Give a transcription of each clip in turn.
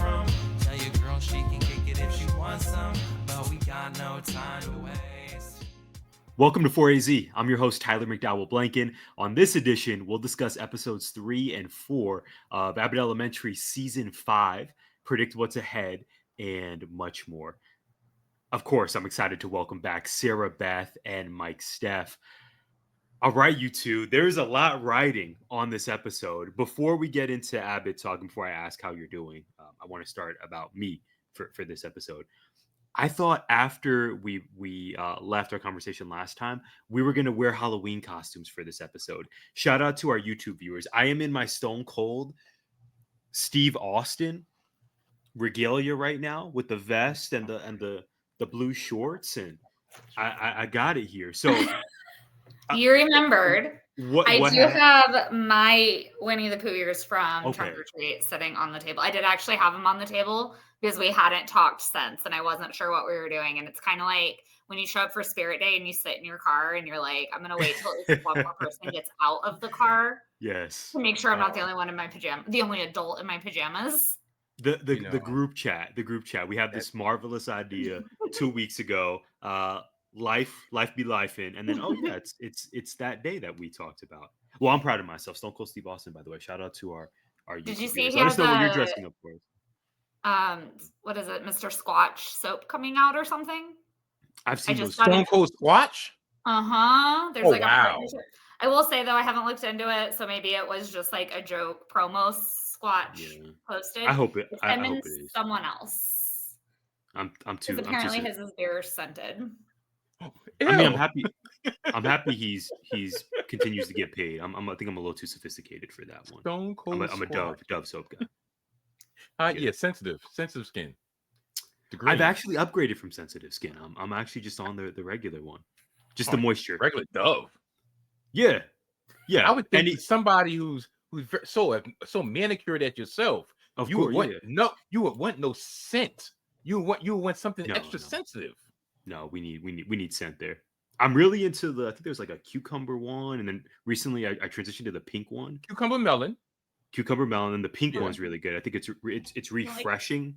from. Tell your girl she can kick it if she wants some, but we got no time to waste. Welcome to 4AZ. I'm your host, Tyler McDowell Blanken. On this edition, we'll discuss episodes 3 and 4 of Abbott Elementary Season 5, predict what's ahead, and much more. Of course, I'm excited to welcome back Sarah Beth and Mike Steph. All right, you two, there's a lot riding on this episode. Before we get into Abbott talk, before I ask how you're doing, I want to start about me for this episode. I thought after we left our conversation last time, we were going to wear Halloween costumes for this episode. Shout out to our YouTube viewers. I am in my Stone Cold Steve Austin regalia right now with the vest and the blue shorts, and I got it here. So you remembered. I do have my Winnie the Pooh ears from Trunk or Treat sitting on the table. I did actually have them on the table because we hadn't talked since, and I wasn't sure what we were doing. And it's kind of like when you show up for Spirit Day and you sit in your car and you're like, I'm going to wait till one more person gets out of the car. Yes. To make sure I'm not the only one in my pajamas, the only adult in my pajamas. The group chat. We had this marvelous idea 2 weeks ago. Life be lifing, and then it's that day that we talked about. Well, I'm proud of myself. Stone Cold Steve Austin, by the way. Shout out to our Did you see? Let us know what you're dressing up for. What is it, Mr. Squatch soap coming out or something? I've seen those. Stone Cold Squatch. There's a partnership. I will say though, I haven't looked into it, so maybe it was just like a joke promo Squatch posted. I hope it. I hope it is someone else. I'm too. Apparently, his is beer scented. I mean, I'm happy he's continues to get paid. I think I'm a little too sophisticated for that one. Stone Cold. I'm a Dove soap guy. Sensitive skin. I've actually upgraded from sensitive skin. I'm actually just on the regular one, just the moisture. Regular Dove. Yeah. I would think somebody who's so manicured at yourself. You would want no scent. You would want something extra sensitive. No, we need scent there. I'm really into I think there's like a cucumber one, and then recently I transitioned to the pink one. Cucumber melon, and the pink one's really good. I think it's refreshing.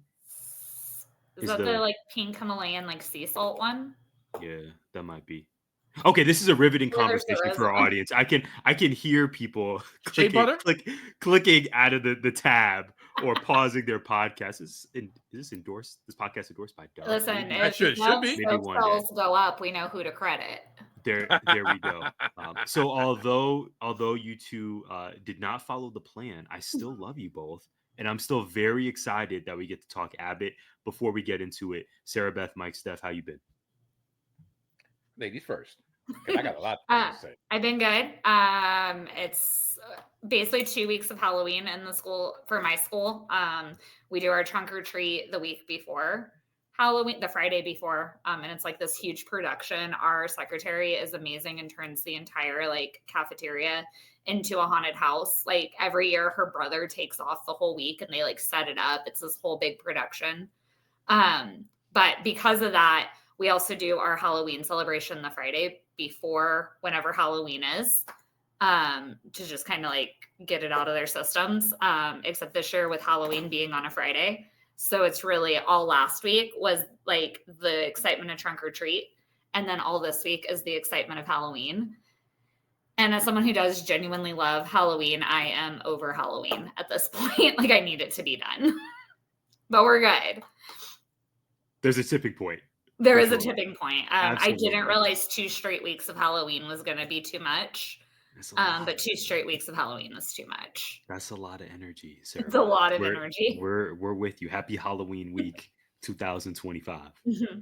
Is that the like pink Himalayan like sea salt one? Yeah, that might be. Okay, this is a riveting conversation for our audience. I can hear people clicking out of the tab or pausing their podcast. Is this endorsed? This podcast endorsed by Dove? Listen, it should be. If sales go up, we know who to credit. There we go. So although you two did not follow the plan, I still love you both, and I'm still very excited that we get to talk Abbott. Before we get into it, Sarah Beth, Mike Steph, how you been? Ladies first. I got a lot to say. I've been good. It's basically 2 weeks of Halloween in the school for my school. We do our trunk or treat the week before Halloween, the Friday before, and it's like this huge production. Our secretary is amazing and turns the entire like cafeteria into a haunted house. Like every year, her brother takes off the whole week and they like set it up. It's this whole big production. But because of that, we also do our Halloween celebration the Friday before whenever Halloween is, to just kind of like get it out of their systems, except this year with Halloween being on a Friday. So it's really all last week was like the excitement of trunk or treat. And then all this week is the excitement of Halloween. And as someone who does genuinely love Halloween, I am over Halloween at this point. Like I need it to be done, but we're good. There's a tipping point. There is a tipping point. I didn't realize 2 straight weeks of Halloween was going to be too much. But 2 straight weeks of Halloween was too much. That's a lot of energy, Sarah. It's a lot of energy. We're with you. Happy Halloween week 2025. Mm-hmm.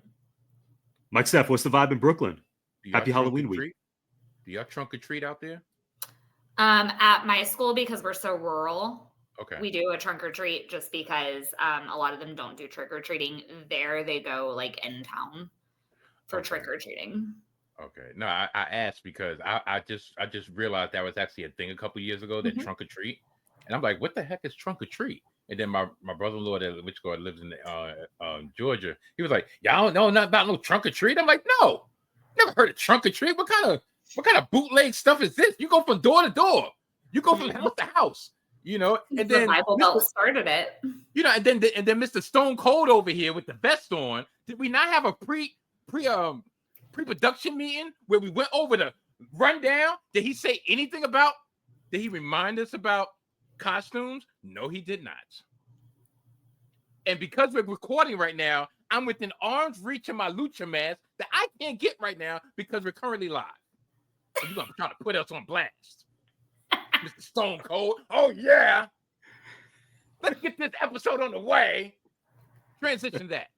Mike Steph, what's the vibe in Brooklyn? Happy Halloween week. Do y'all trunk or treat out there? At my school, because we're so rural. Okay. We do a trunk or treat just because a lot of them don't do trick or treating there. They go like in town for trick or treating. Okay. No, I asked because I just realized that was actually a thing a couple years ago, that trunk or treat. And I'm like, what the heck is trunk or treat? And then my brother-in-law which lives in Georgia, he was like, y'all don't know nothing about no trunk or treat? I'm like, no, never heard of trunk or treat. What kind of bootleg stuff is this? You go from door to door. You go from house to house. you know, and The then Bible Belt started it. you know, and then Mr. Stone Cold over here with the vest on. Did we not have a pre-production meeting where we went over the rundown? Did he say anything about? Did he remind us about costumes? No, he did not. And because we're recording right now, I'm within arm's reach of my lucha mask that I can't get right now because we're currently live. And you're gonna try to put us on blast, Mr. Stone Cold. Oh yeah. Let's get this episode on the way. Transition that.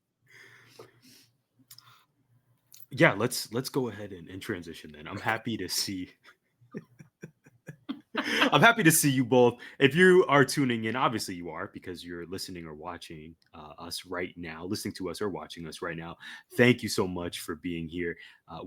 Yeah, let's go ahead and transition then. I'm happy to see. I'm happy to see you both. If you are tuning in, obviously you are because you're listening or watching us right now, listening to us or watching us right now. Thank you so much for being here.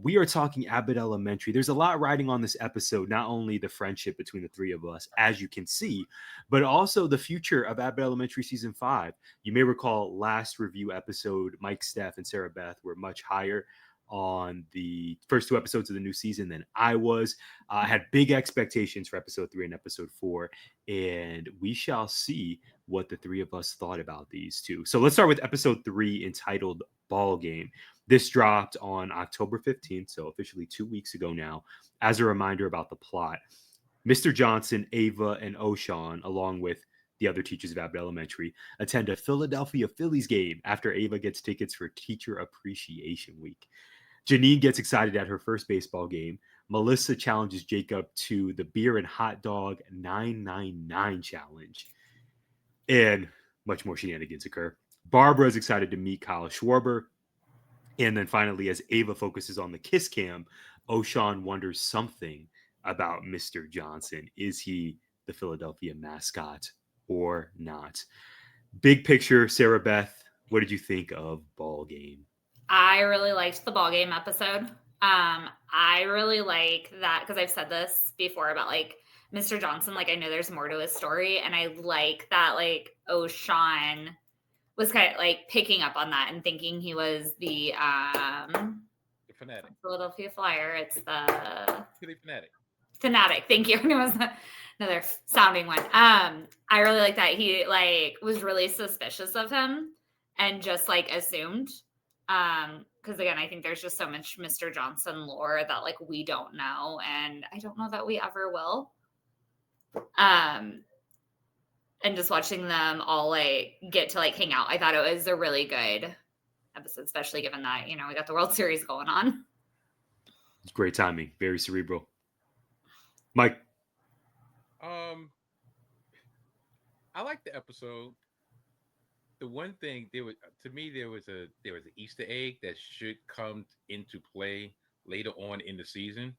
We are talking Abbott Elementary. There's a lot riding on this episode, not only the friendship between the three of us, as you can see, but also the future of Abbott Elementary Season 5. You may recall last review episode, Mike Steph and Sarah Beth were much higher on the first 2 episodes of the new season than I was. I had big expectations for episode 3 and episode 4, and we shall see what the three of us thought about these two. So let's start with episode 3 entitled Ballgame. This dropped on October 15th, so officially 2 weeks ago now. As a reminder about the plot, Mr. Johnson, Ava, and O'Shawn, along with the other teachers of Abbott Elementary, attend a Philadelphia Phillies game after Ava gets tickets for Teacher Appreciation Week. Janine gets excited at her first baseball game. Melissa challenges Jacob to the beer and hot dog 999 challenge. And much more shenanigans occur. Barbara is excited to meet Kyle Schwarber. And then finally, as Ava focuses on the kiss cam, O'Shawn wonders something about Mr. Johnson. Is he the Philadelphia mascot or not? Big picture, Sarah Beth, what did you think of Ballgame? I really liked the Ballgame episode. I really like that because I've said this before about like Mr. Johnson. Like I know there's more to his story, and I like that like O'Shawn was kind of like picking up on that and thinking he was the fanatic. Philadelphia Flyer. It's the Philly fanatic. Fanatic. Thank you. It was another sounding one. I really like that he like was really suspicious of him and just like assumed. Because again, I think there's just so much Mr. Johnson lore that like we don't know, and I don't know that we ever will. And just watching them all like get to like hang out, I thought it was a really good episode, especially given that we got the World Series going on. It's great timing, very cerebral. Mike, I like the episode. The one thing there was an Easter egg that should come into play later on in the season.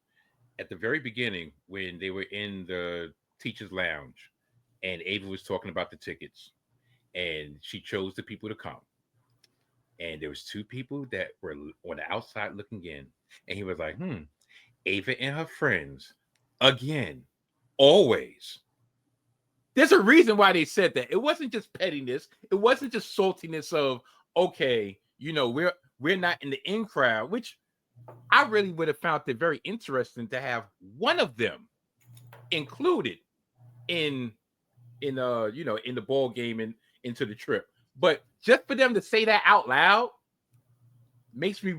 At the very beginning, when they were in the teacher's lounge, and Ava was talking about the tickets, and she chose the people to come, and there was 2 people that were on the outside looking in, and he was like, Ava and her friends again, always. There's a reason why they said that. It wasn't just pettiness. It wasn't just saltiness of, okay, we're not in the in crowd, which I really would have found it very interesting to have one of them included in the ball game and into the trip. But just for them to say that out loud makes me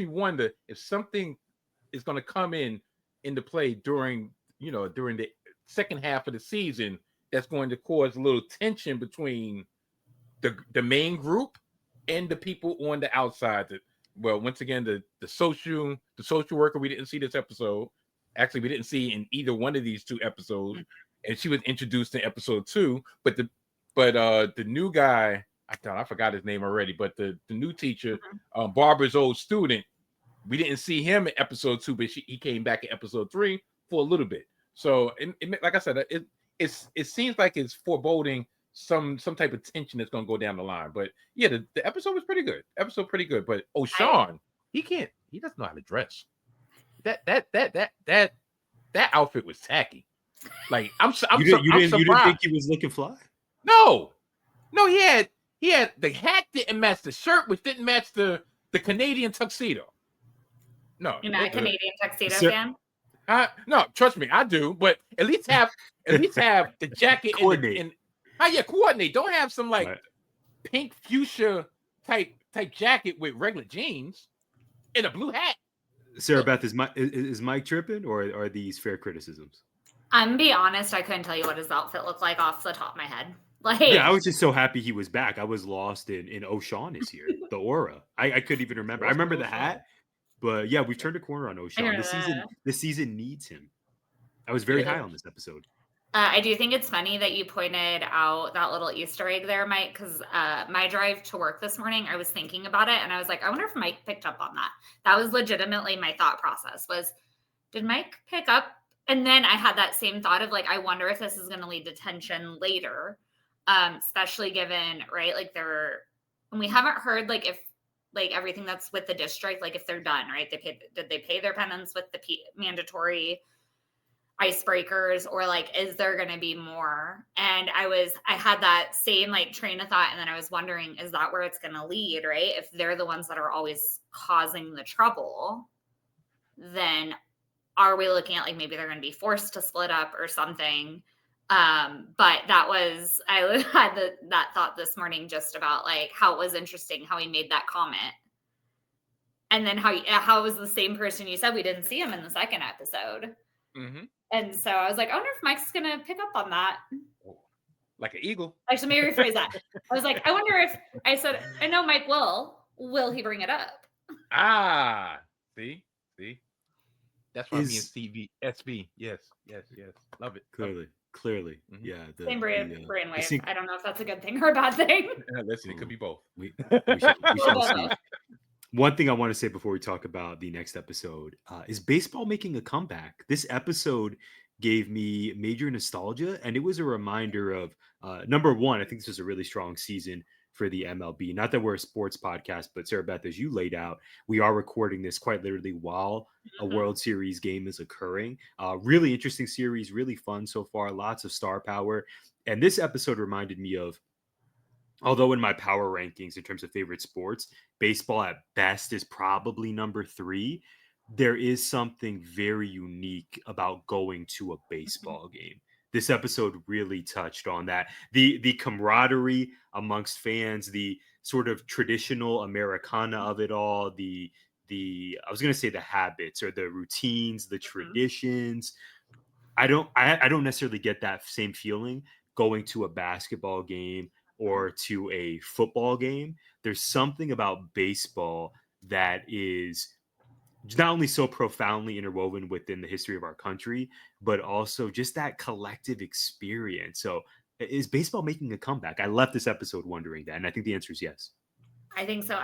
wonder if something is going to come into play during the second half of the season that's going to cause a little tension between the main group and the people on the outside. Well, once again, the social worker we didn't see this episode. Actually, we didn't see in either one of these 2 episodes, and she was introduced in episode 2. But the new guy, I forgot his name already. But the new teacher, Barbara's old student, we didn't see him in episode 2, but he came back in episode 3 for a little bit. So, like I said, it seems like it's foreboding some type of tension that's going to go down the line. But yeah, the episode was pretty good. But O'Shawn, he doesn't know how to dress. That outfit was tacky. Like you didn't think he was looking fly? No, he had the hat didn't match the shirt, which didn't match the Canadian tuxedo. No, you're not a Canadian tuxedo fan. No, trust me, I do. But at least have the jacket Coordinate. and coordinate. Don't have some like Right. pink fuchsia type jacket with regular jeans and a blue hat. Sarah Beth, is Mike tripping, or are these fair criticisms? I'm gonna be honest, I couldn't tell you what his outfit looked like off the top of my head. Like, Yeah, I was just so happy he was back. I was lost in O'Shawn is here. The aura. I couldn't even remember. I remember the hat, but yeah, we've turned a corner on O'Shawn. This season needs him. I was very high on this episode. I do think it's funny that you pointed out that little Easter egg there, Mike, because my drive to work this morning, I was thinking about it, and I was like, I wonder if Mike picked up on that. That was legitimately my thought process was, did Mike pick up? And then I had that same thought of like, I wonder if this is going to lead to tension later, especially given, right, like and we haven't heard like if like everything that's with the district, like if they're done, right? Did they pay their penance with the mandatory icebreakers, or like is there going to be more? And I had that same like train of thought, and then I was wondering, is that where it's going to lead, right? If they're the ones that are always causing the trouble, then are we looking at like maybe they're going to be forced to split up or something? But I had that thought this morning just about like how it was interesting how he made that comment, and then how it was the same person you said we didn't see him in the second episode. Mm-hmm. And so I was like, I wonder if Mike's going to pick up on that. Like an eagle. Actually, maybe rephrase that. I was like, I wonder if I said, I know Mike will he bring it up? See? That's why me and Stevie SB. Yes. Love it. Clearly. Mm-hmm. Yeah. Same brainwave. I don't know if that's a good thing or a bad thing. Listen, it could be both. We shall see. One thing I want to say before we talk about the next episode is baseball making a comeback. This episode gave me major nostalgia, and it was a reminder of number one, I think this was a really strong season for the MLB. Not that we're a sports podcast, but Sarah Beth, as you laid out, we are recording this quite literally while a World Series game is occurring. Really interesting series, really fun so far, lots of star power. And this episode reminded me of, although in my power rankings in terms of favorite sports, baseball at best is probably number 3. There is something very unique about going to a baseball game. This episode really touched on that. The camaraderie amongst fans, the sort of traditional Americana of it all, I was going to say the habits or the routines, the traditions. I don't necessarily get that same feeling going to a basketball game or to a football game. There's something about baseball that is not only so profoundly interwoven within the history of our country, but also just that collective experience. So is baseball making a comeback? I left this episode wondering that, and I think the answer is yes. I think so.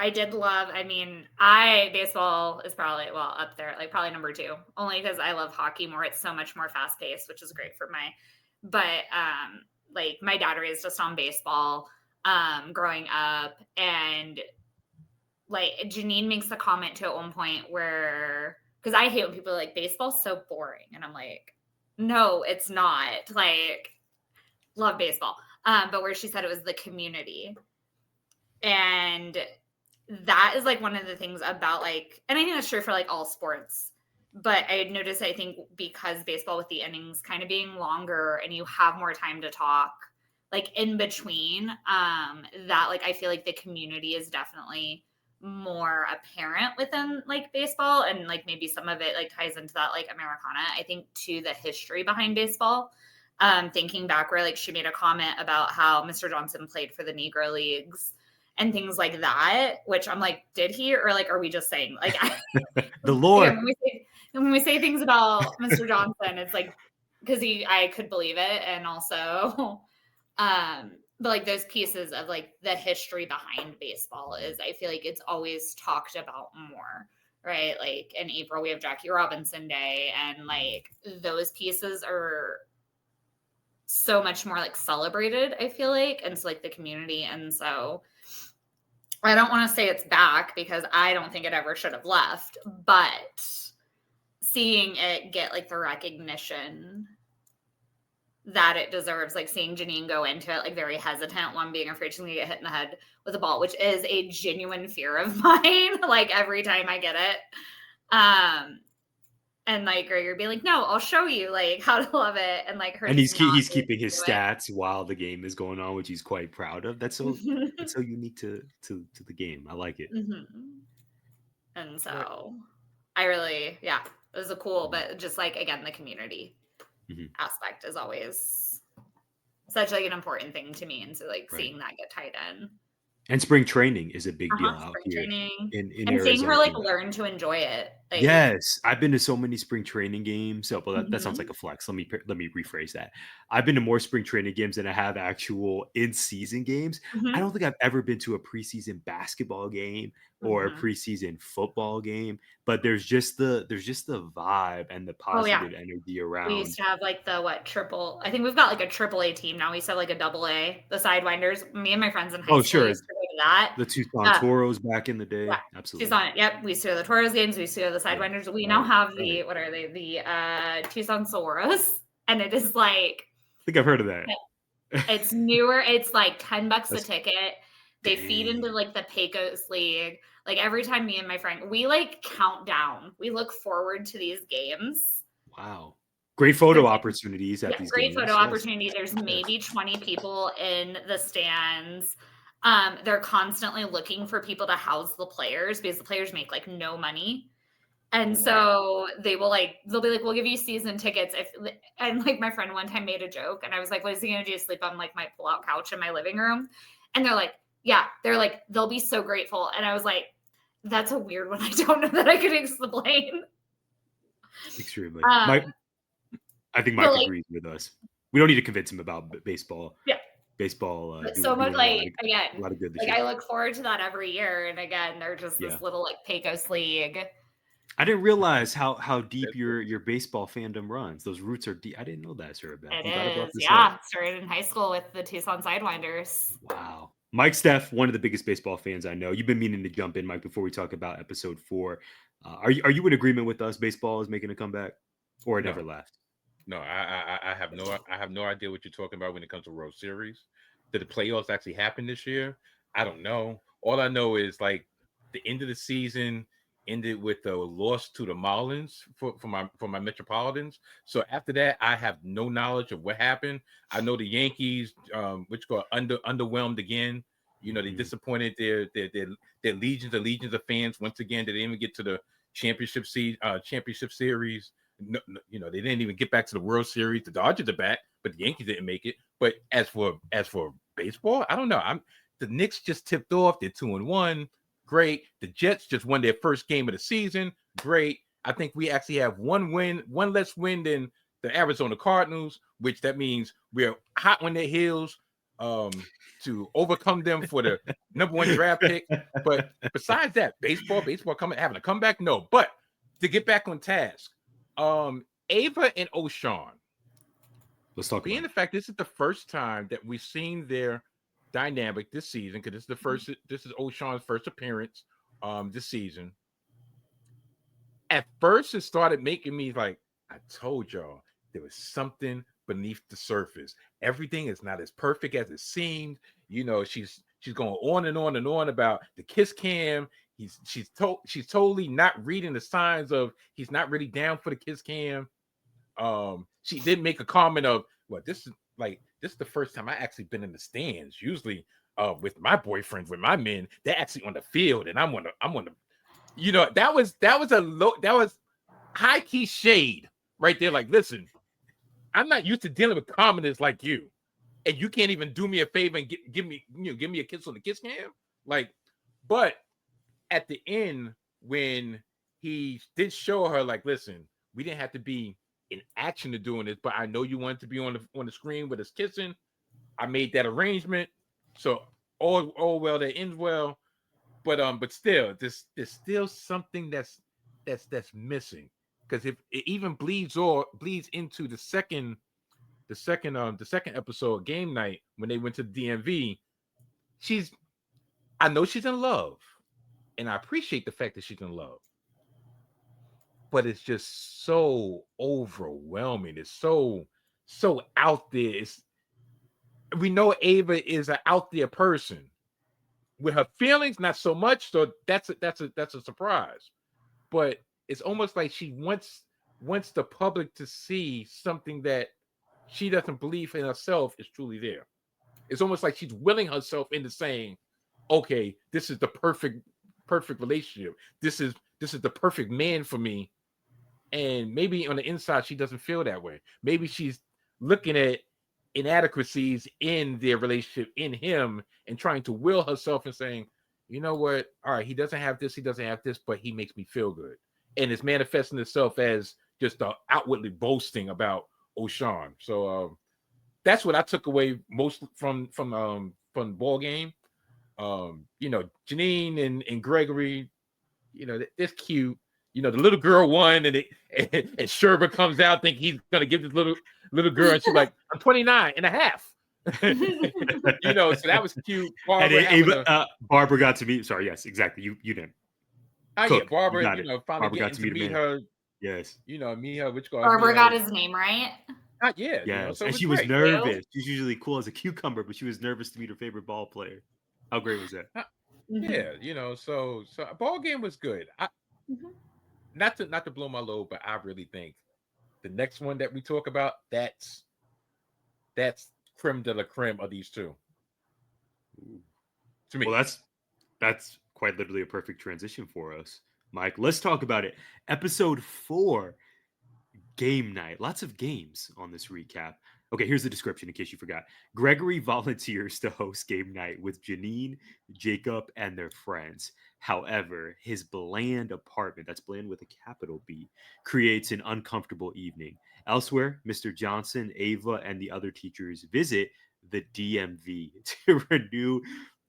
Baseball is probably, up there, like probably number 2, only because I love hockey more. It's so much more fast paced, which is great for like my dad raised us on baseball growing up, and like Janine makes a comment to at one point where, because I hate when people are like, baseball's so boring, and I'm like, no, it's not. Like, love baseball, but where she said it was the community, and that is like one of the things about like, and I think that's true for like all sports. But I noticed, I think because baseball with the innings kind of being longer and you have more time to talk, like in between, that like I feel like the community is definitely more apparent within like baseball, and like maybe some of it like ties into that like Americana. I think to the history behind baseball. Thinking back where like she made a comment about how Mr. Johnson played for the Negro Leagues and things like that, which I'm like, did he, or like, are we just saying like the Lord? When we say things about Mr. Johnson, it's like, because I could believe it. And also, but like those pieces of like the history behind baseball is, I feel like it's always talked about more, right? Like in April, we have Jackie Robinson Day, and like those pieces are so much more like celebrated, I feel like, and so like the community. And so I don't want to say it's back because I don't think it ever should have left, but seeing it get like the recognition that it deserves, like seeing Janine go into it like very hesitant, one being afraid she's gonna get hit in the head with a ball, which is a genuine fear of mine, like every time I get it. And like Gregory be like, no, I'll show you like how to love it. And like her And just not he's being keeping able his to do it. stats while the game is going on, which he's quite proud of. That's so unique to the game. I like it. Mhm. And But so I really, it was a cool, but just like again, the community Mhm. aspect is always such like an important thing to me. And so like Right. seeing that get tied in. And spring training is a big deal out Spring here training. in And seeing her Arizona. like learn to enjoy it. Like, Yes, I've been to so many spring training games. So, well, that sounds like mhm, a flex. Let me rephrase that. I've been to more spring training games than I have actual in-season games. I mhm, don't think I've ever been to a preseason basketball game or a mhm. preseason football game, but there's just the vibe and the Oh yeah. positive energy We used around. to have like the triple. I think we've got like a triple A team now. We used to have like a double A, the Sidewinders. Me and my friends in high Oh, school sure, used to go to that. the Tucson Uh, Toros back in the yeah, day. Absolutely. Tucson. Yep, we used to go to the Toros games. We used to go to the Yeah. Sidewinders. We now Right. have Right. the what are they? The Tucson Soros, and it is like I think I've heard of that. it's newer. It's like $10 a That's ticket. They feed into dang. like the Pecos League. Like every time me and my friend, we like count down. We look forward to these games. Wow. Great photo opportunities at Yeah, these great photo games. Yes. opportunity. There's Yes. maybe 20 people in the stands. They're constantly looking for people to house the players because the players make like no money. And Oh, wow. so they'll be like, we'll give you season tickets. And like my friend one time made a joke and I was like, what is he gonna do? Sleep on like my pull-out couch in my living room? And they're like, yeah, they'll be so grateful. And I was like, that's a weird one. I don't know that I could explain. Extremely. Um, I think but Mike like, agrees with us. We don't need to convince him about baseball. yeah. Baseball But so doing much like a lot of good this like year. I look forward to that every year. And again, they're just Yeah. this little like Pecos League. I didn't realize how deep your baseball fandom runs. Those roots are deep. I didn't know that, Sarah Beth. It I'm glad I brought is, this up. yeah. Started in high school with the Tucson Sidewinders. Wow. Mike Steph, one of the biggest baseball fans I know. You've been meaning to jump in, Mike, before we talk about episode 4. Are you in agreement with us? Baseball is making a comeback, or it never no, left? no, I have no idea what you're talking about when it comes to World Series. Did the playoffs actually happen this year? I don't know. All I know is like the end of the season ended with a loss to the Marlins for my Metropolitans. So after that, I have no knowledge of what happened. I know the Yankees, which got underwhelmed again. You know, they disappointed their legions of fans once again. They didn't even get to the championship series. No, you know, they didn't even get back to the World Series. The Dodgers are back, but the Yankees didn't make it. But as for baseball, I don't know. The Knicks just tipped off. They're 2-1. Great. The Jets just won their first game of the season. Great. I think we actually have one less win than the Arizona Cardinals, which that means we're hot on their heels to overcome them for the #1 draft pick. But besides that, baseball having a comeback? No. But to get back on task, Ava and O'Shawn. Let's talk Being about the fact this is the first time that we've seen their dynamic this season, because this is O'Shawn's first appearance this season. At first, it started making me like, I told y'all there was something beneath the surface. Everything is not as perfect as it seemed. You know, she's going on and on and on about the kiss cam. She's totally not reading the signs of he's not really down for the kiss cam. She did make a comment of, well, this is the first time I actually been in the stands. Usually, with my boyfriends, with my men, they're actually on the field, and I'm on the, you know, that was high key shade right there. Like, listen, I'm not used to dealing with commoners like you, and you can't even do me a favor and give me a kiss on the kiss cam. Like, but at the end, when he did show her, like, listen, we didn't have to be in action to doing this, but I know you wanted to be on the screen with us kissing. I made that arrangement, so all well that ends well. But still, there's still something that's missing, because if it even bleeds into the second episode, game night, when they went to the DMV, I know she's in love, and I appreciate the fact that she's in love, but it's just so overwhelming. It's so out there. We know Ava is an out there person. With her feelings, not so much. So that's a surprise. But it's almost like she wants wants the public to see something that she doesn't believe in herself is truly there. It's almost like she's willing herself into saying, okay, this is the perfect relationship. This is the perfect man for me. And maybe on the inside she doesn't feel that way. Maybe she's looking at inadequacies in their relationship in him and trying to will herself and saying, you know what, all right, he doesn't have this, but he makes me feel good. And it's manifesting itself as just outwardly boasting about O'Shawn. So that's what I took away most from Ballgame. Janine and Gregory, it's cute. The little girl won, and Sherba comes out, think he's gonna give this little girl, and she's like, I'm 29 and a half. So that was cute. Barbara got to meet. Sorry, yes, exactly. You didn't. Yeah, Barbara, finally Barbara getting to meet her. Yes. Meet her. Which Barbara got his name right. Yeah. Yes. So and she was nervous. She's usually cool as a cucumber, but she was nervous to meet her favorite ball player. How great was that? Yeah. So Ballgame was good. Not to blow my load, but I really think the next one that we talk about, that's creme de la creme of these two. To me. Well, that's quite literally a perfect transition for us, Mike. Let's talk about it. Episode 4, game night. Lots of games on this recap. Okay, here's the description in case you forgot. Gregory volunteers to host game night with Janine, Jacob, and their friends. However, his bland apartment, that's bland with a capital B, creates an uncomfortable evening. Elsewhere, Mr. Johnson, Ava, and the other teachers visit the DMV to renew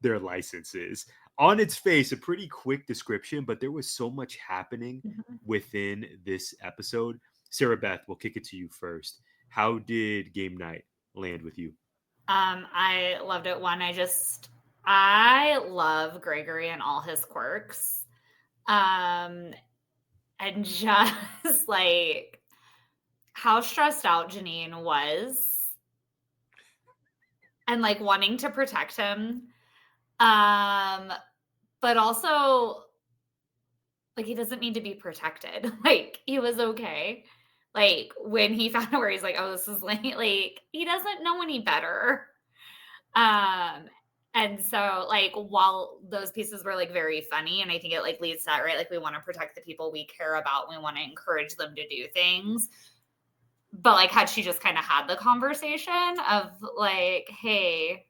their licenses. On its face, a pretty quick description, but there was so much happening within this episode. Sarah Beth, we'll kick it to you first. How did game night land with you? I loved it. I love Gregory and all his quirks. And just like how stressed out Janine was and like wanting to protect him. But also like he doesn't need to be protected. Like he was okay. Like when he found out where he's like, oh, this is like he doesn't know any better. And so like while those pieces were like very funny, and I think it like leads to that, right? Like we want to protect the people we care about. We want to encourage them to do things. But like had she just kind of had the conversation of like, hey,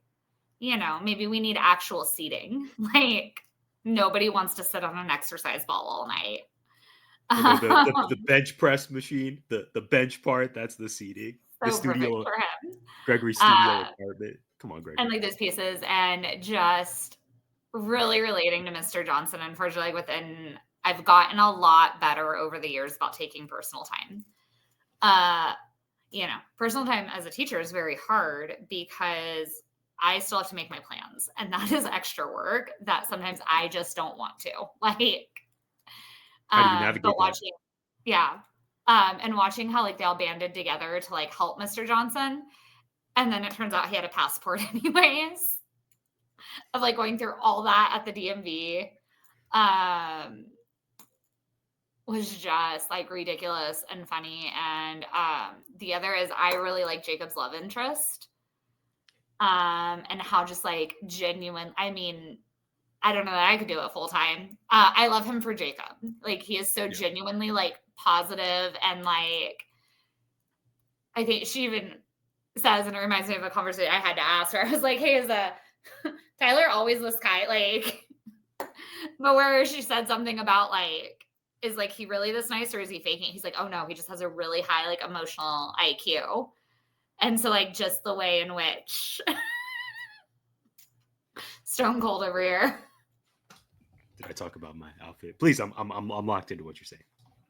maybe we need actual seating. Like nobody wants to sit on an exercise ball all night. The bench press machine, the bench part, that's the seating. So the studio for him. Gregory's studio apartment. Come on, Gregory. And like those pieces, and just really relating to Mr. Johnson. Unfortunately, I've gotten a lot better over the years about taking personal time. Personal time as a teacher is very hard because I still have to make my plans, and that is extra work that sometimes I just don't want to. Like, how do you navigate but watching, and watching how like they all banded together to like help Mr. Johnson, and then it turns out he had a passport anyways. Of like going through all that at the DMV, was just like ridiculous and funny. And the other is I really like Jacob's love interest, and how just like genuine. I mean, I don't know that I could do it full time. I love him for Jacob. Like he is so genuinely like positive, and like I think she even says, and it reminds me of a conversation I had to ask her. I was like, "Hey, is Tyler always this guy?" Like, but where she said something about like, is like he really this nice or is he faking it? He's like, "Oh no, he just has a really high like emotional IQ," and so like just the way in which stone cold over here. Did I talk about my outfit? Please, I'm locked into what you're saying.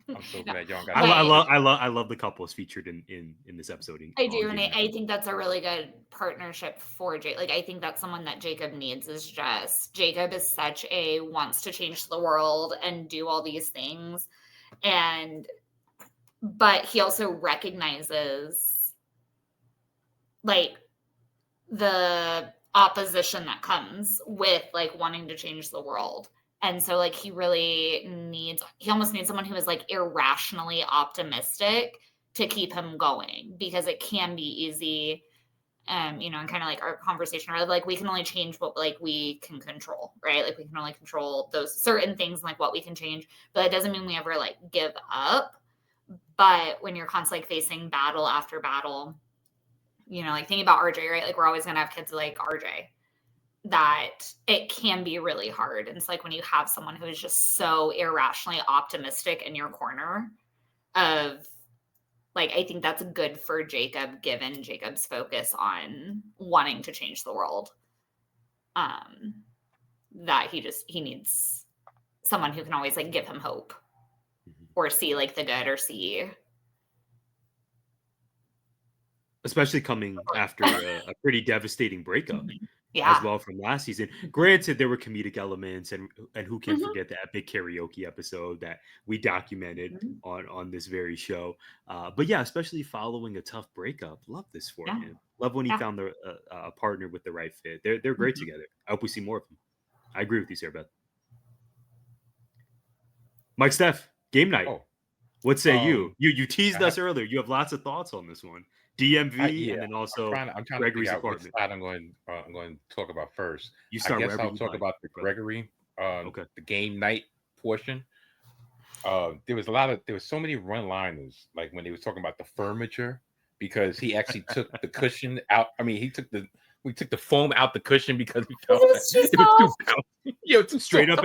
I'm so glad y'all got. I love the couples featured in this episode. I do, and I think that's a really good partnership for Jake. Like I think that's someone that Jacob needs. Is just Jacob is such a wants to change the world and do all these things, but he also recognizes like the opposition that comes with like wanting to change the world. And so like he almost needs someone who is like irrationally optimistic to keep him going, because it can be easy. And kind of like our conversation, right? Like we can only change what like we can control, right? Like we can only control those certain things, like what we can change, but it doesn't mean we ever like give up. But when you're constantly facing battle after battle, like thinking about RJ, right? Like we're always going to have kids like RJ, that it can be really hard. And it's like when you have someone who is just so irrationally optimistic in your corner of, like, I think that's good for Jacob, given Jacob's focus on wanting to change the world. That he needs someone who can always like give him hope, or see like the good, or see. Especially coming after a pretty devastating breakup. Yeah. As well from last season. Granted, there were comedic elements, and who can forget the epic karaoke episode that we documented on this very show. But yeah, especially following a tough breakup, love this for him. Love when he found a partner with the right fit. They're great together. I hope we see more of them. I agree with you, Sarah Beth. Mike Steph, game night. What say you? You teased us earlier. You have lots of thoughts on this one. DMV, and then also I'm trying Gregory's to figure out apartment. which side I'm going to talk about first. You start. I guess I'll talk about the Gregory, the game night portion. There was so many one-liners, like when they was talking about the furniture, because he actually took the cushion out. I mean, we took the foam out the cushion because he felt it was too straight up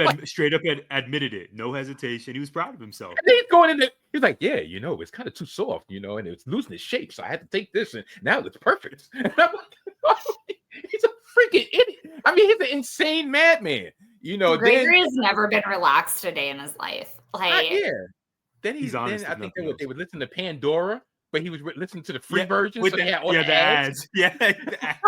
admitted it, no hesitation. He was proud of himself. And he's going in there. He's like, yeah, it's kind of too soft, and it's losing its shape, so I had to take this, and now it's perfect. And I'm like, he's a freaking idiot. I mean, he's an insane madman. Gregory has never been relaxed a day in his life. Like, Then I think they would listen to Pandora, but he was listening to the free version. So they had all the ads. Yeah, the ads.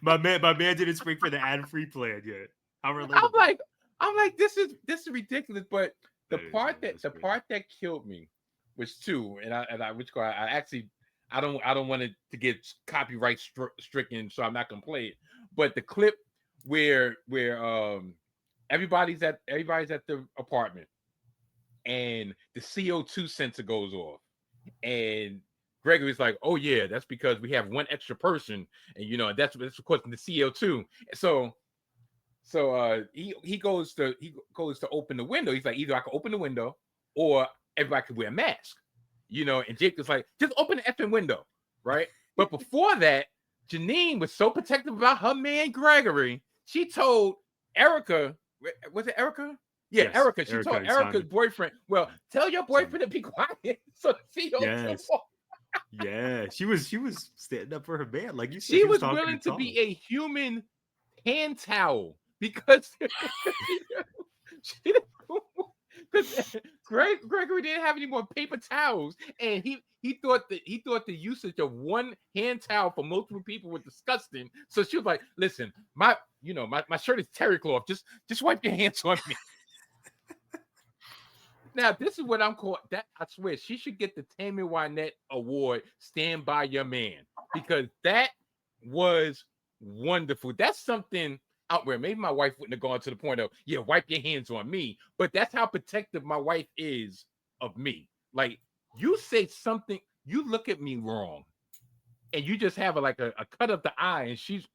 My man didn't spring for the ad-free plan yet. How relatable. I'm like, this is ridiculous. But the part that killed me was two, and I actually I don't want it to get copyright stricken, so I'm not gonna play it. But the clip where everybody's at the apartment, and the CO2 sensor goes off, and Gregory's like, oh yeah, that's because we have one extra person, and that's causing the CO2. So he goes to open the window. He's like, either I can open the window or everybody could wear a mask, and Jake was like, just open the effing window, right? But before that, Janine was so protective about her man Gregory. She told Erica, was it Erica? Yeah, yes, Erica. She told Erica's boyfriend, well, tell your boyfriend to be quiet. So CO2. Yeah, she was standing up for her man, like you said. She was willing to be a human hand towel because Gregory didn't have any more paper towels, and he thought the usage of one hand towel for multiple people was disgusting. So she was like, "Listen, my shirt is terry cloth. Just wipe your hands on me." Now, this is what I'm calling that. I swear, she should get the Tammy Wynette Award, Stand By Your Man, because that was wonderful. That's something out where maybe my wife wouldn't have gone to the point of, yeah, wipe your hands on me. But that's how protective my wife is of me. Like, you say something, you look at me wrong, and you just have a cut of the eye, and she's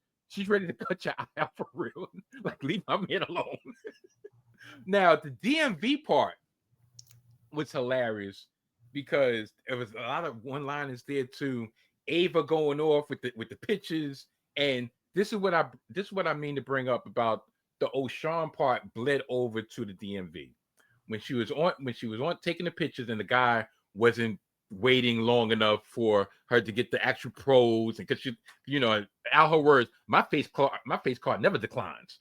ready to cut your eye out for real. Like, leave my man alone. Now, the DMV part was hilarious because there was a lot of one-liners there too. Ava going off with the pictures, and this is what I mean to bring up about the O'Shawn part bled over to the DMV when she was on taking the pictures, and the guy wasn't waiting long enough for her to get the actual pros, and because she, out her words, my face card never declines.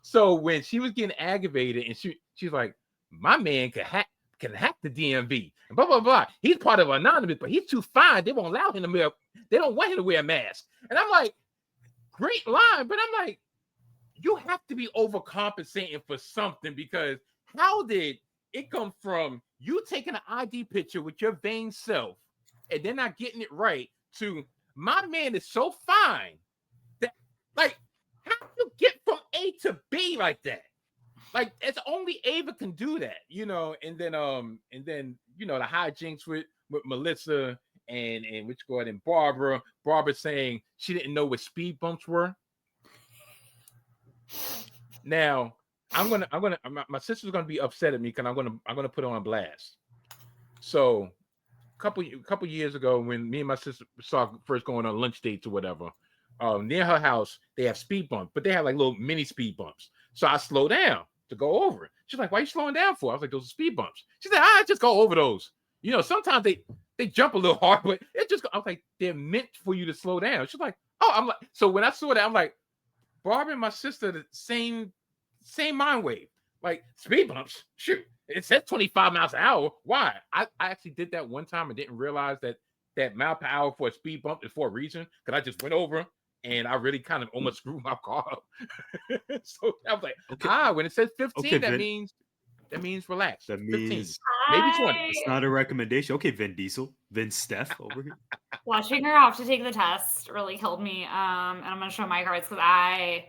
So when she was getting aggravated, and she's like, my man can hack the DMV, and blah blah blah. He's part of Anonymous, but he's too fine. They won't allow him to wear. They don't want him to wear a mask. And I'm like, great line, but I'm like, you have to be overcompensating for something, because how did it come from you taking an ID picture with your vain self and then not getting it right to my man is so fine that, like, how do you me like that. Like it's only Ava can do that, and then the hijinks with Melissa and which go and Barbara saying she didn't know what speed bumps were. Now my sister's gonna be upset at me because I'm gonna put her on blast. So couple years ago, when me and my sister saw first going on lunch dates or whatever, near her house they have speed bumps, but they have like little mini speed bumps. So I slow down to go over it. She's like, "Why are you slowing down for?" I was like, "Those are speed bumps." She said, "I just go over those." Sometimes they jump a little hard, but it just. I was like, "They're meant for you to slow down." She's like, "Oh," I'm like, so when I saw that, I'm like, Barbara and my sister the same mind wave. Like speed bumps, shoot. It says 25 miles an hour. Why? I actually did that one time and didn't realize that mile per hour for a speed bump is for a reason. Because I just went over and I really kind of almost screwed my car up. So I was like, when it says 15, that means relax. That 15, means maybe 20. it's not a recommendation. Okay, Vin Steph over here. Watching her have to take the test really killed me. And I'm gonna show my cards because I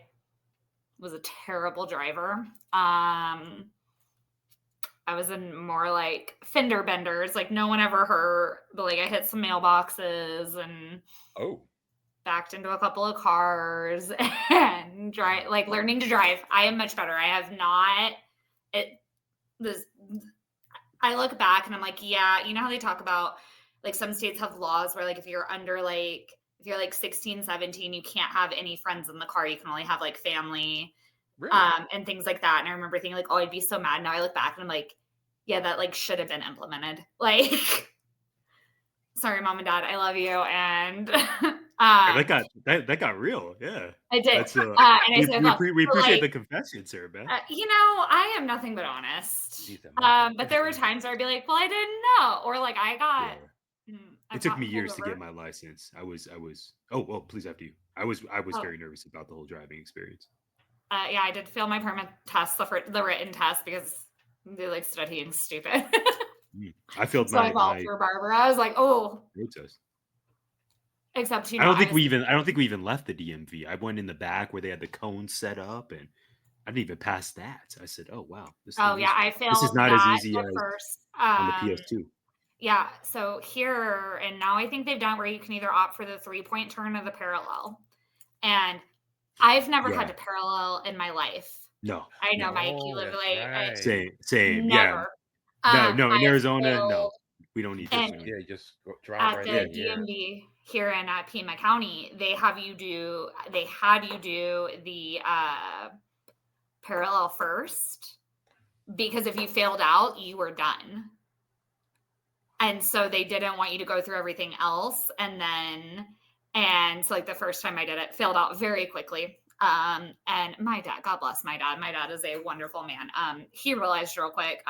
was a terrible driver. I was in more like fender benders, like no one ever hurt, but like I hit some mailboxes and backed into a couple of cars and learning to drive. I am much better. I have not I look back and I'm like, yeah, you know how they talk about like some states have laws where like if you're under if you're like 16, 17, you can't have any friends in the car. You can only have like family. Really? And things like that. And I remember thinking like, oh, I'd be so mad. Now I look back and I'm like, yeah, that like should have been implemented. Like, sorry, mom and dad, I love you. And that got real. Yeah, I did. We appreciate the confession, Sarah Beth. I am nothing but honest. But there were times where I'd be like, well, I didn't know, or like I got. Yeah. It took me years to get my license. I was. Oh, please after you. I was very nervous about the whole driving experience. Yeah, I did fail my permit test, the written test, because they like studying stupid. I failed so I called for Barbara. I was like, oh. Test. Except I don't think we even left the DMV. I went in the back where they had the cones set up, and I didn't even pass that. I said, "Oh wow, I failed. This is not as easy as first on the PS2." Yeah, so here and now I think they've done where you can either opt for the 3-point turn or the parallel, and I've never had to parallel in my life. No, I know, Mike. You live like same. Never. Yeah, no. In Arizona, no, we don't need this. Yeah, just go drive right in. At the DMV here in Pima County, they had you do the parallel first, because if you failed out, you were done. And so they didn't want you to go through everything else. And so like the first time I did it, failed out very quickly. And my dad, God bless my dad is a wonderful man. He realized real quick,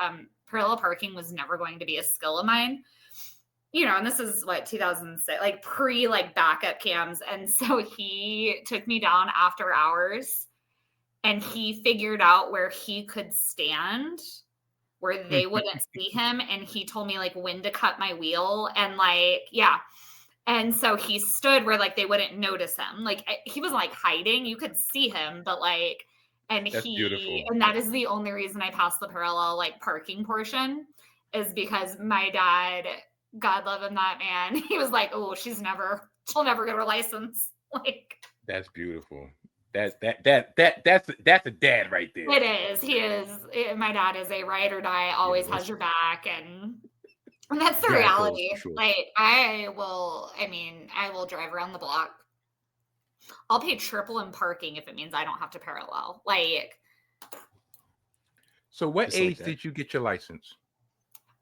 parallel parking was never going to be a skill of mine. And this is what 2006, like pre like backup cams. And so he took me down after hours and he figured out where he could stand where they wouldn't see him. And he told me like when to cut my wheel and like, yeah. And so he stood where like they wouldn't notice him. Like he was like hiding. You could see him, but like, that's beautiful. And that is the only reason I passed the parallel like parking portion, is because my dad, God love him, that man, he was like, oh, she'll never get her license. Like, that's beautiful. That's a dad right there. It is. He is. My dad is a ride or die, always has your back, and that's the reality. Sure. Like I will drive around the block. I'll pay triple in parking if it means I don't have to parallel. Like. So what age did you get your license?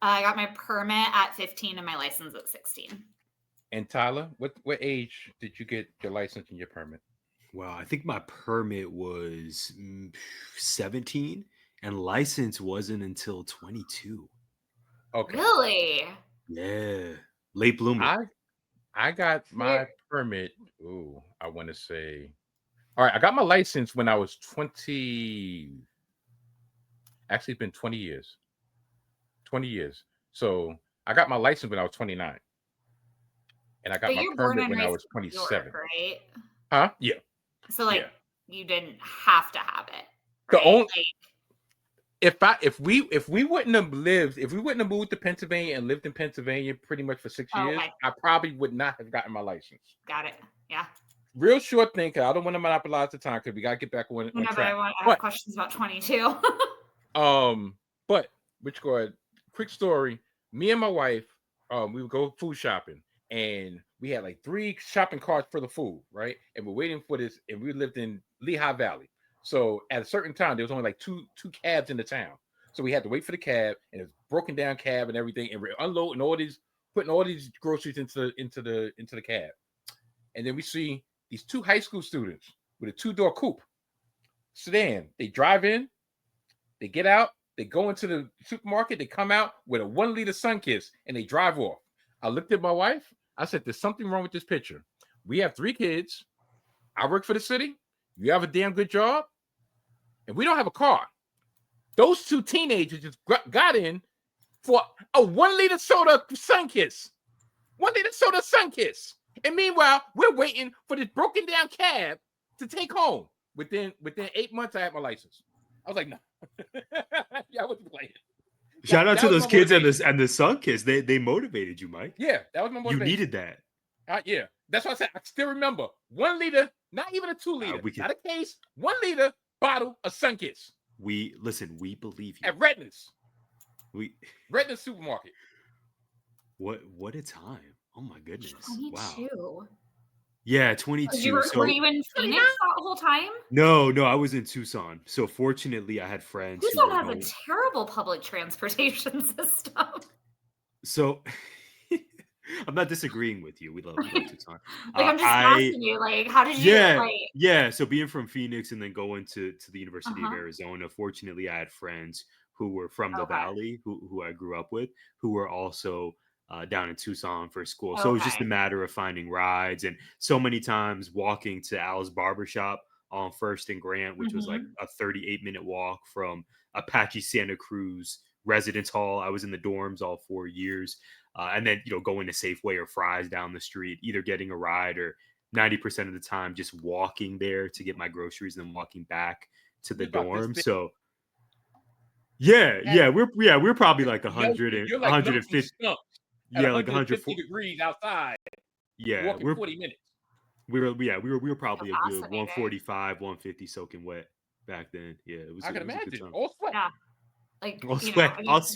I got my permit at 15 and my license at 16. And Tyler, what age did you get your license and your permit? Well, I think my permit was 17 and license wasn't until 22. Okay. Really? Yeah. Late bloomer. I got my permit. Ooh, I want to say. All right, I got my license when I was 20. Actually, it's been 20 years. 20 years. So I got my license when I was 29. And I got my permit when I was 27. York, right? Huh? Yeah. So you didn't have to have it. The right? only Like, if we wouldn't have moved to Pennsylvania and lived in Pennsylvania pretty much for 6 years, okay, I probably would not have gotten my license. got it. Yeah. Real short thing, because I don't want to monopolize the time because we gotta get back on Whenever track. I have questions about 22. But quick story. Me and my wife, we would go food shopping, and we had like 3 shopping carts for the food, right? And we're waiting for this, and we lived in Lehigh Valley. So at a certain time, there was only like two cabs in the town. So we had to wait for the cab, and it's broken down cab and everything, and we're unloading putting all these groceries into the cab. And then we see these 2 high school students with a 2-door coupe sedan. They drive in, they get out, they go into the supermarket, they come out with a 1-liter Sunkiss, and they drive off. I looked at my wife. I said, there's something wrong with this picture. We have 3 kids. I work for the city. You have a damn good job. And we don't have a car. Those 2 teenagers just got in for a 1-liter soda Sunkiss. 1-liter soda Sunkiss. And meanwhile, we're waiting for this broken down cab to take home. Within 8 months, I had my license. I was like, no. Yeah, I wasn't playing. Shout out to those kids and motivation. the Sunkiss. They motivated you, Mike. Yeah, that was my You motivation. needed that. Yeah, that's what I said. I still remember 1 liter, not even a 2 liter, not a case, 1 liter bottle of Sunkiss. We believe you. At Redlands. Redlands supermarket. What a time. Oh my goodness. 22. Wow. Yeah, 22. Were you in Phoenix that whole time? No, I was in Tucson. So fortunately, I had friends. Tucson has a terrible public transportation system. So I'm not disagreeing with you. We love Tucson. I'm just asking you, like, how did you? Yeah. So being from Phoenix and then going to the University of Arizona, fortunately, I had friends who were from the Valley, who I grew up with, who were also down in Tucson for school. So it was just a matter of finding rides, and so many times walking to Al's barbershop on First and Grant, which was like a 38-minute walk from Apache Santa Cruz residence hall. I was in the dorms all 4 years. And then, going to Safeway or Fry's down the street, either getting a ride or 90% of the time just walking there to get my groceries and then walking back to the dorm. So yeah, we're probably like 100 and 150. Yeah, like 150 degrees outside. Yeah, walking 40 minutes. We were probably a good 145, 150 soaking wet back then. Yeah, it was. I can imagine. All sweat. Yeah. Like,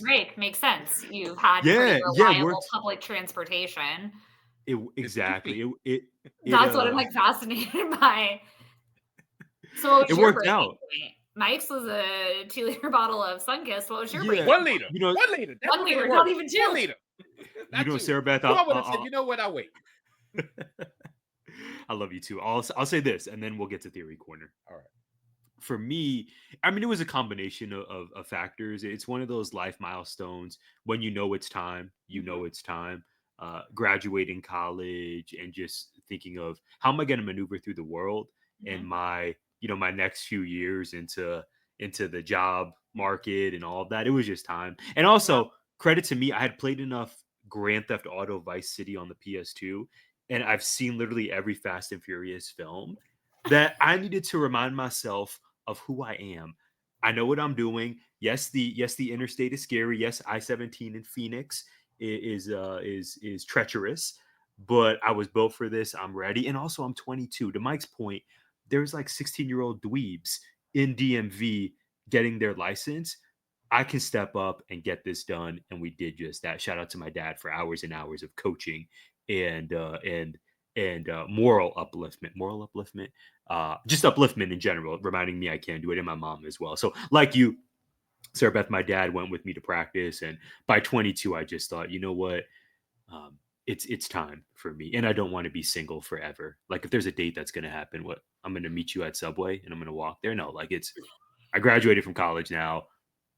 break makes sense. You've had pretty reliable public transportation. Exactly. That's what I'm like fascinated by. So it worked out. Mike's was a 2-liter bottle of Sunkiss. What was your break? 1 liter. 1 liter. 1 liter. Not even 2 liter. Sarah Beth, I would have said, you know what? I'll wait. I love you too. I'll say this, and then we'll get to Theory Corner. All right. For me, I mean, it was a combination of factors. It's one of those life milestones when it's time, it's time. Graduating college and just thinking of how am I going to maneuver through the world and my next few years into the job market and all of that. It was just time. And also credit to me, I had played enough Grand Theft Auto Vice City on the PS2, and I've seen literally every Fast and Furious film that I needed to remind myself of who I am. I know what I'm doing. Yes, the interstate is scary. Yes, I-17 in Phoenix is treacherous, but I was built for this. I'm ready. And also I'm 22. To Mike's point, there's like 16-year-old dweebs in DMV getting their license. I can step up and get this done. And we did just that. Shout out to my dad for hours and hours of coaching and moral upliftment, just upliftment in general, reminding me I can do it, and my mom as well. So like you, Sarah Beth, my dad went with me to practice, and by 22, I just thought, you know what, it's time for me, and I don't want to be single forever. Like if there's a date that's going to happen, what, I'm going to meet you at Subway and I'm going to walk there? No, like I graduated from college now.